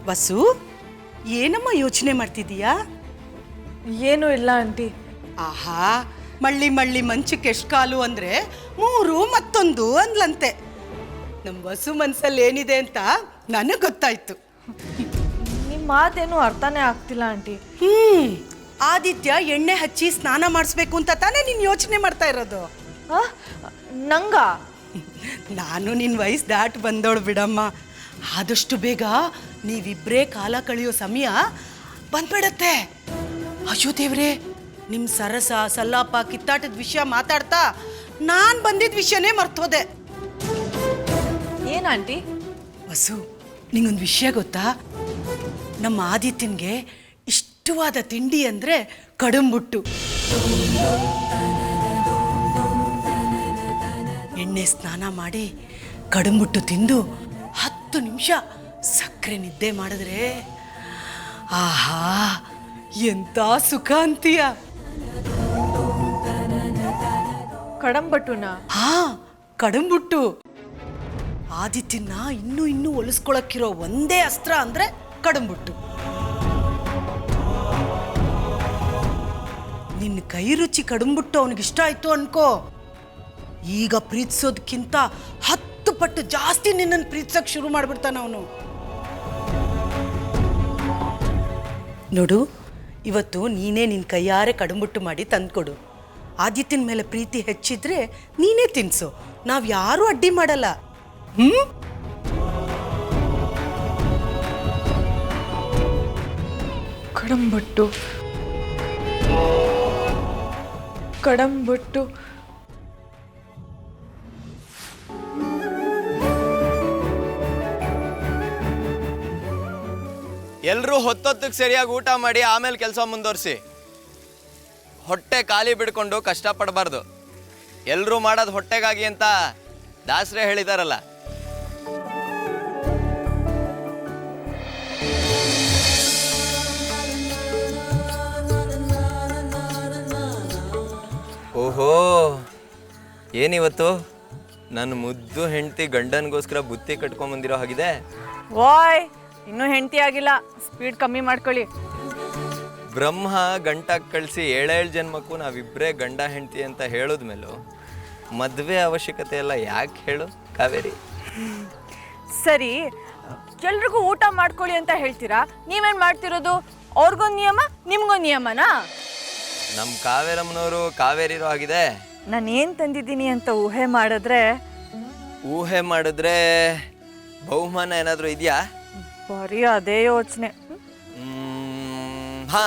Bus, ಏನಮ್ಮ ಯೋಚನೆ ಮಾಡ್ತಿದೀಯಾ? ಏನೂ ಇಲ್ಲ ಆಂಟಿ. ಆಹಾ, ಮಳ್ಳಿ ಮಳ್ಳಿ ಮಂಚಕ್ಕೆ ಎಷ್ಟು ಕಾಲು ಅಂದರೆ 3 ಮತ್ತೊಂದು ಅಂದ್ಲಂತೆ. ನಮ್ಮ ಬಸ್ಸು ಮನಸ್ಸಲ್ಲಿ ಏನಿದೆ ಅಂತ ನನಗೆ ಗೊತ್ತಾಯ್ತು. ನಿಮ್ಮ ಮಾತೇನು ಅರ್ಥನೇ ಆಗ್ತಿಲ್ಲ ಆಂಟಿ. ಆದಿತ್ಯ ಎಣ್ಣೆ ಹಚ್ಚಿ ಸ್ನಾನ ಮಾಡಿಸ್ಬೇಕು ಅಂತ ತಾನೇ ನೀನು ಯೋಚನೆ ಮಾಡ್ತಾ ಇರೋದು? ನಂಗ ನಾನು ನಿನ್ನ ವಯಸ್ಸು ದಾಟ್ ಬಂದವಳು ಬಿಡಮ್ಮ. ಆದಷ್ಟು ಬೇಗ ನೀವಿಬ್ಬರೇ ಕಾಲ ಕಳೆಯೋ ಸಮಯ ಬಂದ್ಬಿಡತ್ತೆ. ಅಯ್ಯೋ ದೇವ್ರೆ, ನಿಮ್ಮ ಸರಸ ಸಲ್ಲಾಪ ಕಿತ್ತಾಟದ ವಿಷಯ ಮಾತಾಡ್ತಾ ನಾನು ಬಂದಿದ್ದ ವಿಷಯನೇ ಮರ್ತೋದೆ. ಏನು ಆಂಟಿ? ವಸು, ನಿಂಗೊಂದು ವಿಷಯ ಗೊತ್ತಾ? ನಮ್ಮ ಆದಿತ್ಯನ್ಗೆ ಇಷ್ಟವಾದ ತಿಂಡಿ ಅಂದರೆ ಕಡುಂಬುಟ್ಟು. ಎಣ್ಣೆ ಸ್ನಾನ ಮಾಡಿ ಕಡುಂಬುಟ್ಟು ತಿಂದು 10 ನಿಮಿಷ ಸಕ್ಕರೆ ನಿದ್ದೆ ಮಾಡಿದ್ರೆ ಆಹಾ, ಎಂತ ಸುಖ ಅಂತೀಯ. ಕಡಂಬಟ್ಟುನ? ಹಾ, ಕಡುಂಬುಟ್ಟು. ಆದಿತ್ಯನ ಇನ್ನೂ ಒಲಿಸ್ಕೊಳಕ್ಕಿರೋ ಒಂದೇ ಅಸ್ತ್ರ ಅಂದ್ರೆ ಕಡುಂಬುಟ್ಟು. ನಿನ್ನ ಕೈ ರುಚಿ ಕಡುಂಬುಟ್ಟು ಅವನಿಗಿಷ್ಟ ಆಯ್ತು ಅನ್ಕೋ, ಈಗ ಪ್ರೀತಿಸೋದಕ್ಕಿಂತ 10 ಪಟ್ಟು ಜಾಸ್ತಿ ನಿನ್ನನ್ನು ಪ್ರೀತಿಸೋಕೆ ಶುರು ಮಾಡ್ಬಿಡ್ತಾನ ಅವನು. ನೋಡು, ಇವತ್ತು ನೀನೇ ನಿನ್ನ ಕೈಯಾರೆ ಕಡುಂಬುಟ್ಟು ಮಾಡಿ ತಂದ್ಕೊಡು. ಆದಿತ್ಯನ ಮೇಲೆ ಪ್ರೀತಿ ಹೆಚ್ಚಿದ್ರೆ ನೀನೇ ತಿನ್ಸು, ನಾವು ಯಾರೂ ಅಡ್ಡಿ ಮಾಡಲ್ಲ. ಕಡಂಬಟ್ಟು ಕಡಂಬಟ್ಟು ಎಲ್ಲರೂ ಹೊತ್ತೊತ್ತಿಗೆ ಸರಿಯಾಗಿ ಊಟ ಮಾಡಿ ಆಮೇಲೆ ಕೆಲಸ ಮುಂದುವರಿಸಿ. ಹೊಟ್ಟೆ ಖಾಲಿ ಬಿಡ್ಕೊಂಡು ಕಷ್ಟಪಡಬಾರ್ದು. ಎಲ್ಲರೂ ಮಾಡೋದು ಹೊಟ್ಟೆಗಾಗಿ ಅಂತ ದಾಸರೇ ಹೇಳಿದಾರಲ್ಲ. ಓಹೋ, ಏನಿವತ್ತು ನನ್ನ ಮುದ್ದು ಹೆಂಡತಿ ಗಂಡನಿಗೋಸ್ಕರ ಬುತ್ತಿ ಕಟ್ಕೊಂಬಂದಿರೋ ಹಾಗಿದೆ. ವಾಯ್, ಇನ್ನೂ ಹೆಂಡತಿ ಆಗಿಲ್ಲ, ಸ್ಪೀಡ್ ಕಮ್ಮಿ ಮಾಡ್ಕೊಳ್ಳಿ. ಬ್ರಹ್ಮ ಗಂಟಾಗಿ ಕಳಿಸಿ 7 ಜನ್ಮಕ್ಕೂ ನಾವಿಬ್ಬರೇ ಗಂಡ ಹೆಂಡತಿ ಅಂತ ಹೇಳಿದ್ಮೇಲೂ ಮದುವೆ ಅವಶ್ಯಕತೆ ಎಲ್ಲ ಯಾಕೆ ಹೇಳು ಕಾವೇರಿ? ಸರಿ, ಎಲ್ರಿಗೂ ಊಟ ಮಾಡ್ಕೊಳ್ಳಿ ಅಂತ ಹೇಳ್ತೀರಾ, ನೀವೇನು ಮಾಡ್ತಿರೋದು? ಅವ್ರಿಗೊಂದು ನಿಯಮ, ನಿಮ್ಗೊಂದು ನಿಯಮನಾ? ನಮ್ಮ ಕಾವೇರಮ್ಮನವರು ಕಾವೇರಿರೋ ಆಗಿದೆ. ನಾನು ಏನು ತಂದಿದ್ದೀನಿ ಅಂತ ಊಹೆ ಮಾಡಿದ್ರೆ ಬಹುಮಾನ ಏನಾದರೂ ಇದೆಯಾ? ಬರೀ ಅದೇ ಯೋಚನೆ. ಹಾ,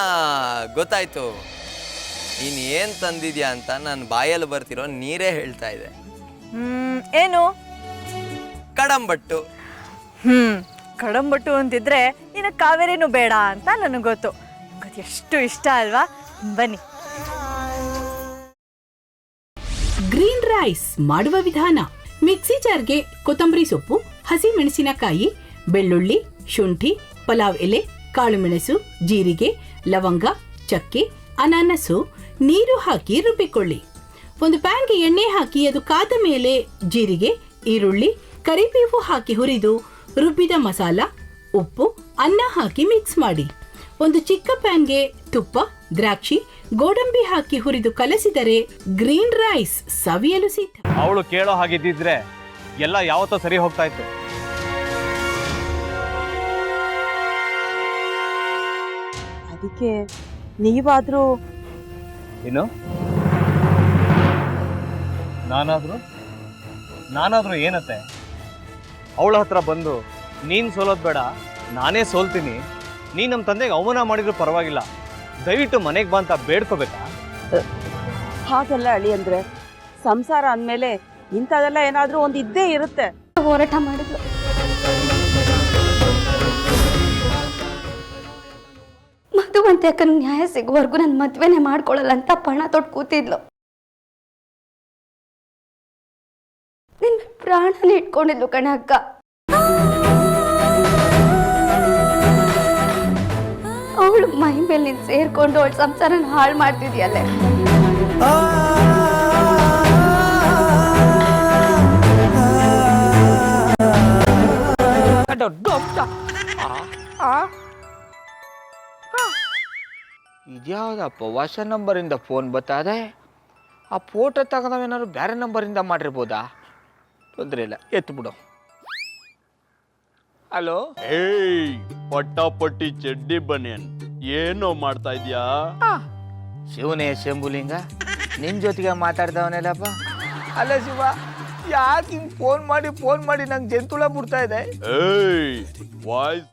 ಗೊತ್ತಾಯ್ತು. ನೀನು ಏನು ತಂದಿದ್ಯಾ ಅಂತ ನನ್ನ ಬಾಯಲ್ಲಿ ಬರ್ತಿರೋ ನೀರೇ ಹೇಳ್ತಾ ಇದೆ. ಏನು? ಕಡಂಬಟ್ಟು. ಕಡಂಬಟ್ಟು ಅಂತಿದ್ರೆ ಇನ್ನು ಕಾವೇರಿನೂ ಬೇಡ ಅಂತ ನನಗೆ ಗೊತ್ತು. ಅದು ಎಷ್ಟು ಇಷ್ಟ ಅಲ್ವಾ? ಬನ್ನಿ. ಗ್ರೀನ್ ರೈಸ್ ಮಾಡುವ ವಿಧಾನ: ಮಿಕ್ಸಿ ಜಾರ್ಗೆ ಕೊತ್ತಂಬರಿ ಸೊಪ್ಪು, ಹಸಿ ಮೆಣಸಿನಕಾಯಿ, ಬೆಳ್ಳುಳ್ಳಿ, ಶುಂಠಿ, ಪಲಾವ್ ಎಲೆ, ಕಾಳುಮೆಣಸು, ಜೀರಿಗೆ, ಲವಂಗ, ಚಕ್ಕೆ, ಅನಾನಸು, ನೀರು ಹಾಕಿ ರುಬ್ಬಿಕೊಳ್ಳಿ. ಒಂದು ಪ್ಯಾನ್ಗೆ ಎಣ್ಣೆ ಹಾಕಿ ಅದು ಕಾದ ಮೇಲೆ ಜೀರಿಗೆ, ಈರುಳ್ಳಿ, ಕರಿಬೇವು ಹಾಕಿ ಹುರಿದು ರುಬ್ಬಿದ ಮಸಾಲ, ಉಪ್ಪು, ಅನ್ನ ಹಾಕಿ ಮಿಕ್ಸ್ ಮಾಡಿ. ಒಂದು ಚಿಕ್ಕ ಪ್ಯಾನ್ಗೆ ತುಪ್ಪ, ದ್ರಾಕ್ಷಿ, ಗೋಡಂಬಿ ಹಾಕಿ ಹುರಿದು ಕಲಸಿದರೆ ಗ್ರೀನ್ ರೈಸ್ ಸವಿಯಲು ಸಿದ್ಧ. ಅವಳು ಕೇಳೋ ಹಾಗಿದ್ದಿದ್ರೆ ಎಲ್ಲ ಯಾವತ್ತೋ ಸರಿ ಹೋಗ್ತಾ ಇತ್ತು. ಅದಕ್ಕೆ ನೀವಾದ್ರೂ ಏನು? ನಾನಾದ್ರೂ ಏನತ್ತೆ? ಅವಳ ಹತ್ರ ಬಂದು ನೀನು ಸೋಲೋದು ಬೇಡ, ನಾನೇ ಸೋಲ್ತೀನಿ, ನೀನು ನಮ್ಮ ತಂದೆಗೆ ಅವಮಾನ ಮಾಡಿದ್ರು ಪರವಾಗಿಲ್ಲ, ದಯವಿಟ್ಟು ಮನೆಗೆ ಬಾ ಅಂತ ಬೇಡ್ಕೋಬೇಕಾ? ಹಾಗೆಲ್ಲ ಅಳಿ ಅಂದ್ರೆ ಸಂಸಾರ ಅಂದಮೇಲೆ ಇಂಥದೆಲ್ಲ ಏನಾದ್ರೂ ಒಂದು ಇದ್ದೇ ಇರುತ್ತೆ. ಹೋರಾಟ ಮಾಡಿದ್ಲು. ಮಧುವಂತೆ ಅಕ್ಕನ ನ್ಯಾಯ ಸಿಗುವವರೆಗೂ ನನ್ನ ಮದ್ವೆನೆ ಮಾಡ್ಕೊಳ್ಳಲ್ಲ ಅಂತ ಪಣ ತೊಟ್ಟು ಕೂತಿದ್ಲು. ನಿನ್ನ ಪ್ರಾಣನೇ ಇಟ್ಕೊಂಡಿದ್ಲು ಕಣೆ ಅಕ್ಕ. ಅವಳು ಮೈ ಮೇಲೆ ನೀನು ಸೇರ್ಕೊಂಡು ಅವಳ ಸಂಸಾರನ ಹಾಳು ಮಾಡ್ತಿದ್ಯಲ್ಲೇ. ಇದ್ಯಾವುದಪ್ಪ ಹೊಸ ನಂಬರಿಂದ ಫೋನ್ ಬತ್ತದೆ. ಆ ಫೋಟೋ ತಗೊಂಡವೇನಾದ್ರು ಬೇರೆ ನಂಬರಿಂದ ಮಾಡಿರ್ಬೋದಾ? ತೊಂದರೆ ಇಲ್ಲ, ಎತ್ತು ಬಿಡು. ಹಲೋ, ಏಯ್ ಪಟ್ಟಾಪಟ್ಟಿ ಚಡ್ಡಿ ಬನಿಯನ್, ಏನೋ ಮಾಡ್ತಾ ಇದ್ಯಾ? ಶಿವನೇ ಶಂಭುಲಿಂಗ, ನಿನ್ ಜೊತೆಗೆ ಮಾತಾಡ್ದವನೆಲ್ಲಪ್ಪ. ಅಲ್ಲ ಶಿವ, ಯಾಕೆ ಹಿಂಗೆ ಫೋನ್ ಮಾಡಿ ನಂಗೆ ಜಂತುಳ ಬಿಡ್ತಾ ಇದೆ? ಏಯ್ ವಾಯ್ಸ್